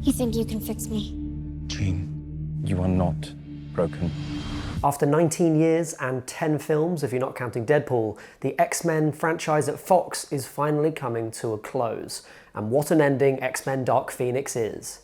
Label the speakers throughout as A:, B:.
A: You think you can fix me?
B: Jean, you are not broken.
C: After 19 years and 10 films, if you're not counting Deadpool, the X-Men franchise at Fox is finally coming to a close. And what an ending X-Men Dark Phoenix is.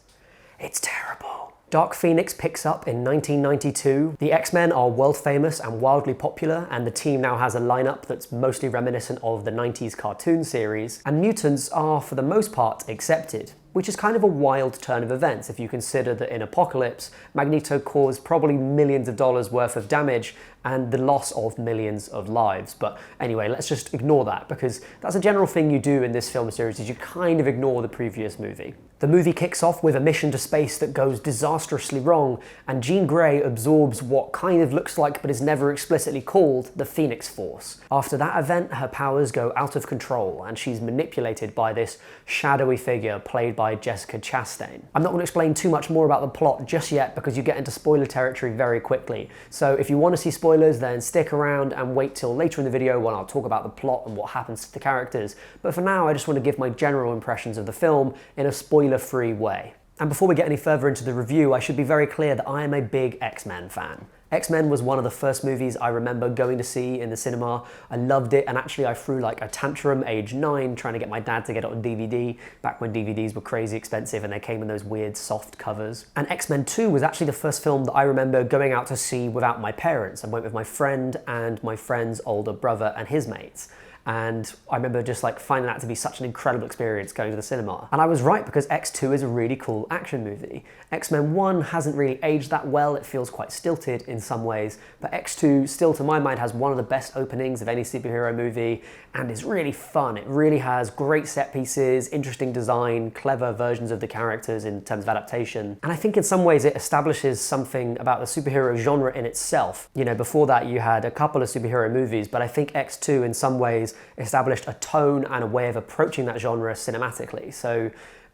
C: It's terrible. Dark Phoenix picks up in 1992. The X-Men are world famous and wildly popular, and the team now has a lineup that's mostly reminiscent of the 90s cartoon series, and mutants are, for the most part, accepted. Which is kind of a wild turn of events if you consider that in Apocalypse, Magneto caused probably millions of dollars worth of damage and the loss of millions of lives. But anyway, let's just ignore that, because that's a general thing you do in this film series, is you kind of ignore the previous movie. The movie kicks off with a mission to space that goes disastrously wrong, and Jean Grey absorbs what kind of looks like, but is never explicitly called, the Phoenix Force. After that event, her powers go out of control, and she's manipulated by this shadowy figure played by Jessica Chastain. I'm not going to explain too much more about the plot just yet, because you get into spoiler territory very quickly. So if you want to see spoilers, then stick around and wait till later in the video when I'll talk about the plot and what happens to the characters. But for now, I just want to give my general impressions of the film in a spoiler-free way. And before we get any further into the review, I should be very clear that I am a big X-Men fan. X-Men was one of the first movies I remember going to see in the cinema. I loved it, and actually I threw like a tantrum age 9 trying to get my dad to get it on DVD, back when DVDs were crazy expensive and they came in those weird soft covers. And X-Men 2 was actually the first film that I remember going out to see without my parents. I went with my friend and my friend's older brother and his mates. And I remember just like finding that to be such an incredible experience going to the cinema. And I was right, because X2 is a really cool action movie. X-Men 1 hasn't really aged that well, it feels quite stilted in some ways, but X2 still to my mind has one of the best openings of any superhero movie and is really fun. It really has great set pieces, interesting design, clever versions of the characters in terms of adaptation. And I think in some ways it establishes something about the superhero genre in itself. You know, before that you had a couple of superhero movies, but I think X2 in some ways established a tone and a way of approaching that genre cinematically. So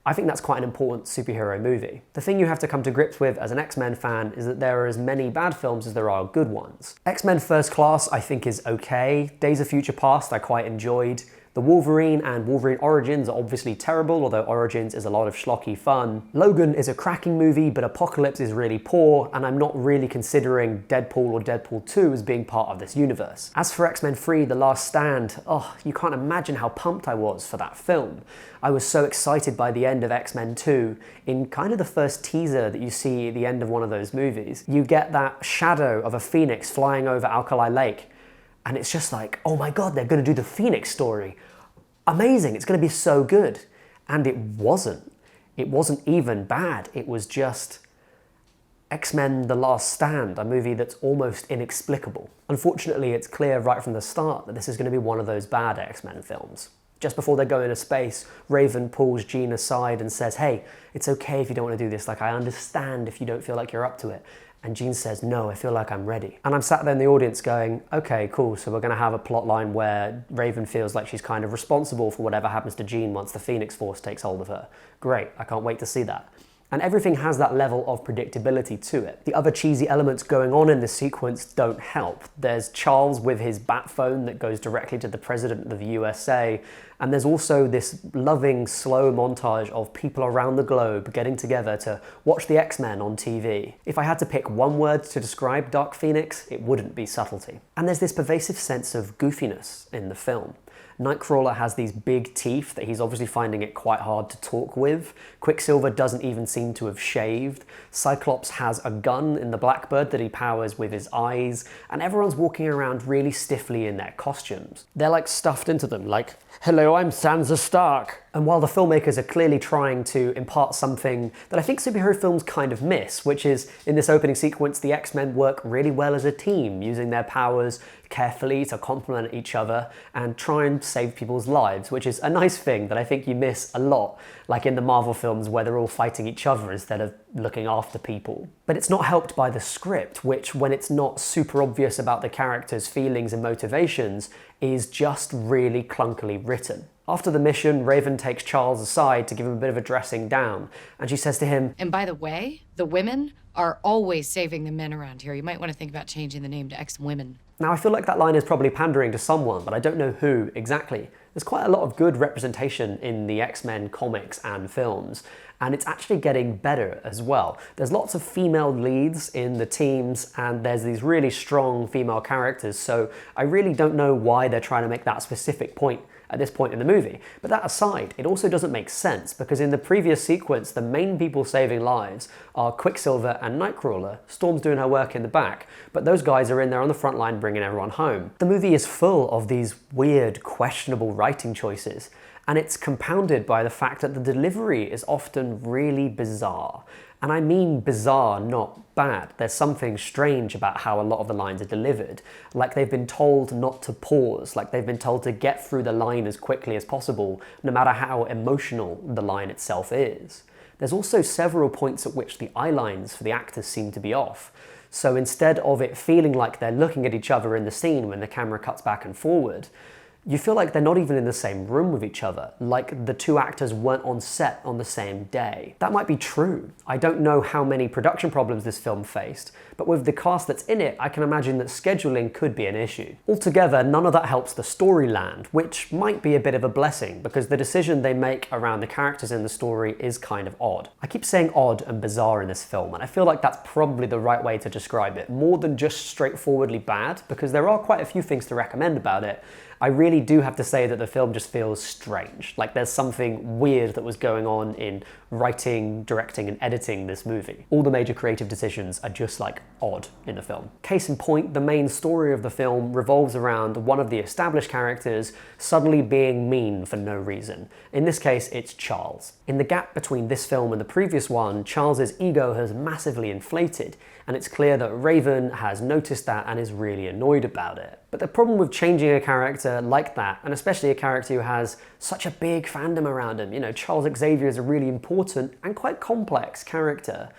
C: I think that's quite an important superhero movie. The thing you have to come to grips with as an X-Men fan is that there are as many bad films as there are good ones. X-Men First Class I think is okay. Days of Future Past I quite enjoyed. The Wolverine and Wolverine Origins are obviously terrible, although Origins is a lot of schlocky fun. Logan is a cracking movie, but Apocalypse is really poor, and I'm not really considering Deadpool or Deadpool 2 as being part of this universe. As for X-Men 3: The Last Stand, oh, you can't imagine how pumped I was for that film. I was so excited by the end of X-Men 2. In kind of the first teaser that you see at the end of one of those movies, you get that shadow of a phoenix flying over Alkali Lake. And it's just like, oh my God, they're going to do the Phoenix story. Amazing, it's going to be so good. And it wasn't. It wasn't even bad. It was just X-Men The Last Stand, a movie that's almost inexplicable. Unfortunately, it's clear right from the start that this is going to be one of those bad X-Men films. Just before they go into space, Raven pulls Jean aside and says, hey, it's okay if you don't want to do this. Like, I understand if you don't feel like you're up to it. And Jean says, no, I feel like I'm ready. And I'm sat there in the audience going, okay, cool, so we're gonna have a plot line where Raven feels like she's kind of responsible for whatever happens to Jean once the Phoenix Force takes hold of her. Great, I can't wait to see that. And everything has that level of predictability to it. The other cheesy elements going on in this sequence don't help. There's Charles with his bat phone that goes directly to the President of the USA, and there's also this loving, slow montage of people around the globe getting together to watch the X-Men on TV. If I had to pick one word to describe Dark Phoenix, it wouldn't be subtlety. And there's this pervasive sense of goofiness in the film. Nightcrawler has these big teeth that he's obviously finding it quite hard to talk with. Quicksilver doesn't even seem to have shaved. Cyclops has a gun in the Blackbird that he powers with his eyes, and everyone's walking around really stiffly in their costumes. They're like stuffed into them, like, hello, I'm Sansa Stark. And while the filmmakers are clearly trying to impart something that I think superhero films kind of miss, which is, in this opening sequence, the X-Men work really well as a team, using their powers carefully to complement each other and try and save people's lives, which is a nice thing that I think you miss a lot, like in the Marvel films where they're all fighting each other instead of looking after people. But it's not helped by the script, which, when it's not super obvious about the characters' feelings and motivations, is just really clunkily written. After the mission, Raven takes Charles aside to give him a bit of a dressing down, and she says to him,
D: and by the way, the women are always saving the men around here. You might want to think about changing the name to X-Women.
C: Now, I feel like that line is probably pandering to someone, but I don't know who exactly. There's quite a lot of good representation in the X-Men comics and films, and it's actually getting better as well. There's lots of female leads in the teams, and there's these really strong female characters, so I really don't know why they're trying to make that specific point at this point in the movie. But that aside, it also doesn't make sense, because in the previous sequence, the main people saving lives are Quicksilver and Nightcrawler. Storm's doing her work in the back, but those guys are in there on the front line bringing everyone home. The movie is full of these weird, questionable writing choices, and it's compounded by the fact that the delivery is often really bizarre. And I mean bizarre, not bad. There's something strange about how a lot of the lines are delivered. Like they've been told not to pause, like they've been told to get through the line as quickly as possible, no matter how emotional the line itself is. There's also several points at which the eye lines for the actors seem to be off. So instead of it feeling like they're looking at each other in the scene when the camera cuts back and forward, you feel like they're not even in the same room with each other, like the two actors weren't on set on the same day. That might be true. I don't know how many production problems this film faced, but with the cast that's in it, I can imagine that scheduling could be an issue. Altogether, none of that helps the story land, which might be a bit of a blessing, because the decision they make around the characters in the story is kind of odd. I keep saying odd and bizarre in this film, and I feel like that's probably the right way to describe it, more than just straightforwardly bad, because there are quite a few things to recommend about it. I really do have to say that the film just feels strange. Like there's something weird that was going on in writing, directing, and editing this movie. All the major creative decisions are just like odd in the film. Case in point, the main story of the film revolves around one of the established characters suddenly being mean for no reason. In this case, it's Charles. In the gap between this film and the previous one, Charles's ego has massively inflated, and it's clear that Raven has noticed that and is really annoyed about it. But the problem with changing a character like that, and especially a character who has such a big fandom around him, you know, Charles Xavier is a really important and quite complex character.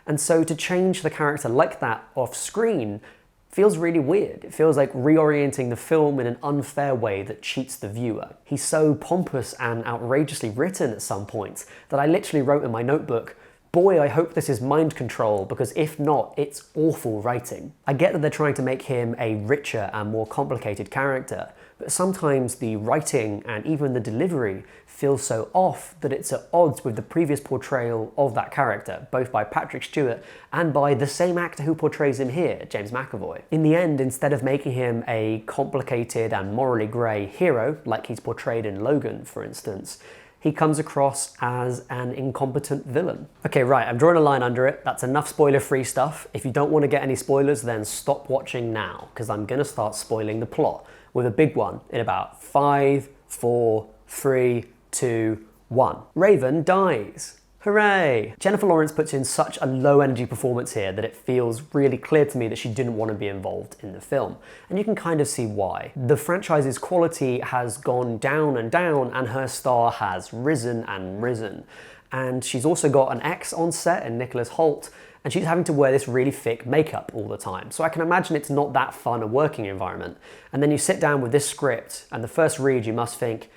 C: And so to change the character like that off screen feels really weird. It feels like reorienting the film in an unfair way that cheats the viewer. He's so pompous and outrageously written at some points that I literally wrote in my notebook, boy, I hope this is mind control, because if not, it's awful writing. I get that they're trying to make him a richer and more complicated character, but sometimes the writing and even the delivery feels so off that it's at odds with the previous portrayal of that character, both by Patrick Stewart and by the same actor who portrays him here, James McAvoy. In the end, instead of making him a complicated and morally grey hero, like he's portrayed in Logan, for instance, he comes across as an incompetent villain. Okay, right, I'm drawing a line under it. That's enough spoiler-free stuff. If you don't want to get any spoilers, then stop watching now, because I'm gonna start spoiling the plot with a big one in about 5, 4, 3, 2, 1. Raven dies. Hooray! Jennifer Lawrence puts in such a low-energy performance here that it feels really clear to me that she didn't want to be involved in the film. And you can kind of see why. The franchise's quality has gone down and down, and her star has risen and risen. And she's also got an ex on set in Nicholas Hoult, and she's having to wear this really thick makeup all the time. So I can imagine it's not that fun a working environment. And then you sit down with this script, and the first read you must think,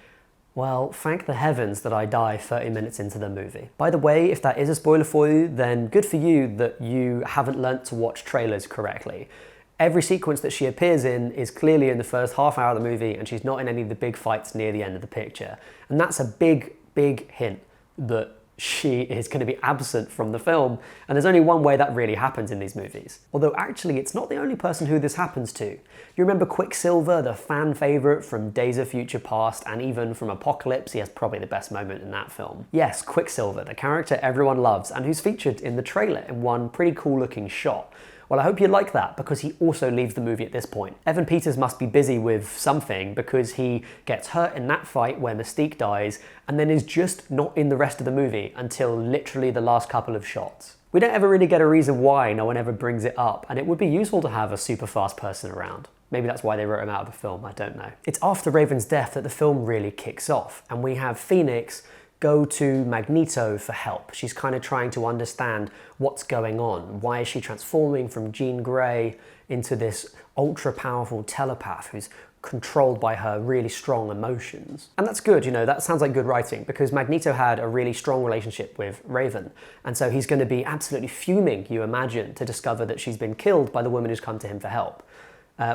C: well, thank the heavens that I die 30 minutes into the movie. By the way, if that is a spoiler for you, then good for you that you haven't learnt to watch trailers correctly. Every sequence that she appears in is clearly in the first half hour of the movie, and she's not in any of the big fights near the end of the picture. And that's a big, big hint that she is going to be absent from the film, and there's only one way that really happens in these movies. Although actually it's not the only person who this happens to. You remember Quicksilver, the fan favourite from Days of Future Past and even from Apocalypse? He has probably the best moment in that film. Yes, Quicksilver, the character everyone loves and who's featured in the trailer in one pretty cool looking shot. Well, I hope you like that, because he also leaves the movie at this point. Evan Peters must be busy with something, because he gets hurt in that fight where Mystique dies, and then is just not in the rest of the movie until literally the last couple of shots. We don't ever really get a reason why, no one ever brings it up, and it would be useful to have a super fast person around. Maybe that's why they wrote him out of the film, I don't know. It's after Raven's death that the film really kicks off, and we have Phoenix go to Magneto for help. She's kind of trying to understand what's going on. Why is she transforming from Jean Grey into this ultra-powerful telepath who's controlled by her really strong emotions? And that's good, you know, that sounds like good writing, because Magneto had a really strong relationship with Raven, and so he's going to be absolutely fuming, you imagine, to discover that she's been killed by the woman who's come to him for help.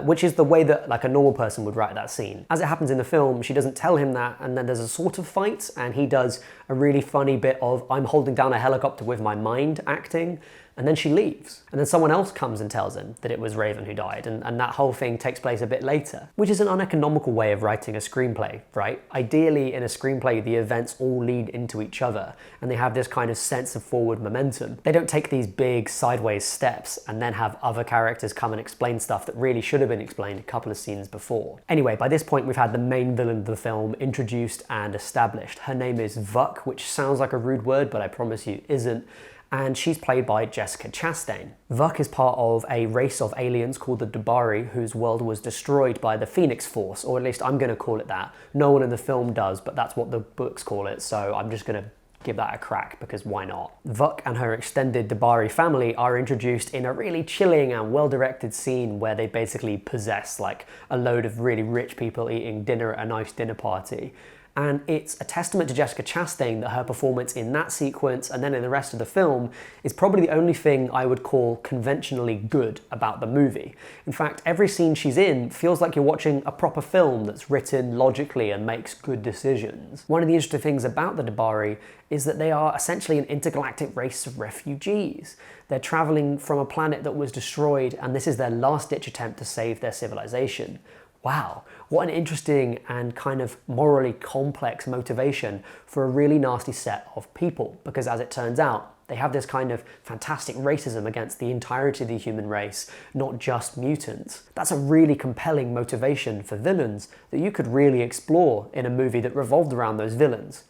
C: which is the way that like a normal person would write that scene. As it happens in the film, she doesn't tell him that, and then there's a sort of fight, and he does a really funny bit of "I'm holding down a helicopter with my mind" acting, and then she leaves. And then someone else comes and tells him that it was Raven who died, and that whole thing takes place a bit later, which is an uneconomical way of writing a screenplay, right? Ideally, in a screenplay, the events all lead into each other, and they have this kind of sense of forward momentum. They don't take these big sideways steps and then have other characters come and explain stuff that really should have been explained a couple of scenes before. Anyway, by this point, we've had the main villain of the film introduced and established. Her name is Vuk, which sounds like a rude word, but I promise you isn't. And she's played by Jessica Chastain. Vuk is part of a race of aliens called the Dabari, whose world was destroyed by the Phoenix Force, or at least I'm going to call it that. No one in the film does, but that's what the books call it, so I'm just going to give that a crack, because why not? Vuk and her extended Dabari family are introduced in a really chilling and well-directed scene where they basically possess like a load of really rich people eating dinner at a nice dinner party. And it's a testament to Jessica Chastain that her performance in that sequence and then in the rest of the film is probably the only thing I would call conventionally good about the movie. In fact, every scene she's in feels like you're watching a proper film that's written logically and makes good decisions. One of the interesting things about the Dabari is that they are essentially an intergalactic race of refugees. They're traveling from a planet that was destroyed, and this is their last-ditch attempt to save their civilization. Wow, what an interesting and kind of morally complex motivation for a really nasty set of people, because as it turns out, they have this kind of fantastic racism against the entirety of the human race, not just mutants. That's a really compelling motivation for villains that you could really explore in a movie that revolved around those villains.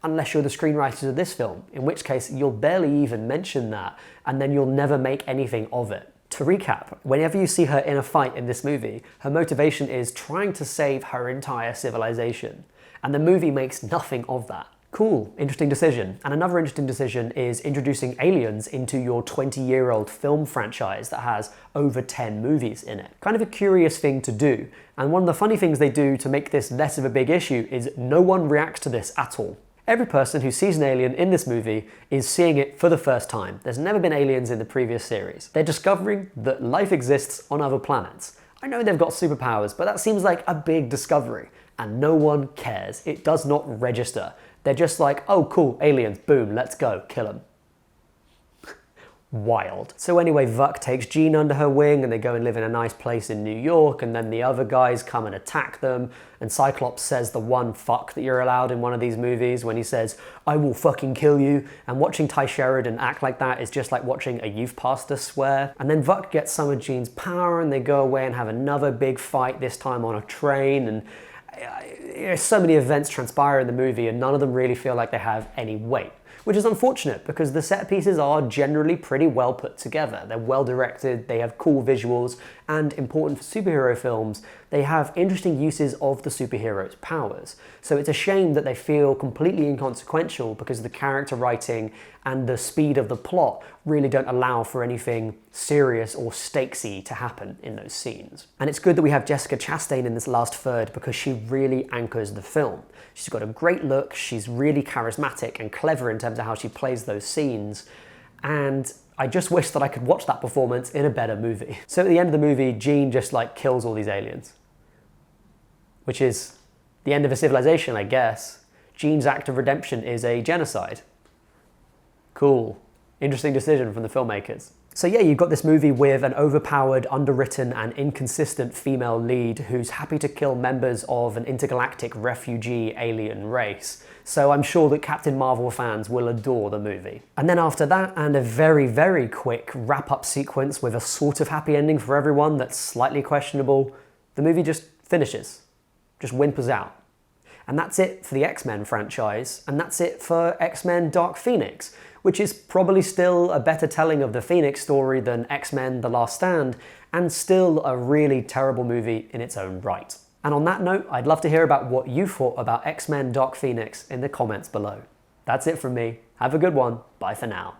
C: Unless you're the screenwriters of this film, in which case you'll barely even mention that, and then you'll never make anything of it. To recap, whenever you see her in a fight in this movie, her motivation is trying to save her entire civilization. And the movie makes nothing of that. Cool, interesting decision. And another interesting decision is introducing aliens into your 20-year-old film franchise that has over 10 movies in it. Kind of a curious thing to do. And one of the funny things they do to make this less of a big issue is no one reacts to this at all. Every person who sees an alien in this movie is seeing it for the first time. There's never been aliens in the previous series. They're discovering that life exists on other planets. I know they've got superpowers, but that seems like a big discovery, and no one cares. It does not register. They're just like, oh cool, aliens, boom, let's go, kill them. Wild. So anyway, Vuk takes Jean under her wing and they go and live in a nice place in New York, and then the other guys come and attack them, and Cyclops says the one fuck that you're allowed in one of these movies when he says, "I will fucking kill you," and watching Ty Sheridan act like that is just like watching a youth pastor swear. And then Vuk gets some of Jean's power and they go away and have another big fight, this time on a train, and so many events transpire in the movie and none of them really feel like they have any weight. Which is unfortunate because the set pieces are generally pretty well put together. They're well directed, they have cool visuals, and important for superhero films, they have interesting uses of the superhero's powers. So it's a shame that they feel completely inconsequential because the character writing and the speed of the plot really don't allow for anything serious or stakesy to happen in those scenes. And it's good that we have Jessica Chastain in this last third because she really anchors the film. She's got a great look, she's really charismatic and clever in terms of how she plays those scenes, and I just wish that I could watch that performance in a better movie. So at the end of the movie, Jean just like kills all these aliens, which is the end of a civilization, I guess. Jean's act of redemption is a genocide. Cool. Interesting decision from the filmmakers. So yeah, you've got this movie with an overpowered, underwritten and inconsistent female lead who's happy to kill members of an intergalactic refugee alien race. So I'm sure that Captain Marvel fans will adore the movie. And then after that, and a very, very quick wrap-up sequence with a sort of happy ending for everyone that's slightly questionable, the movie just finishes, just whimpers out. And that's it for the X-Men franchise, and that's it for X-Men Dark Phoenix, which is probably still a better telling of the Phoenix story than X-Men The Last Stand, and still a really terrible movie in its own right. And on that note, I'd love to hear about what you thought about X-Men Dark Phoenix in the comments below. That's it from me. Have a good one. Bye for now.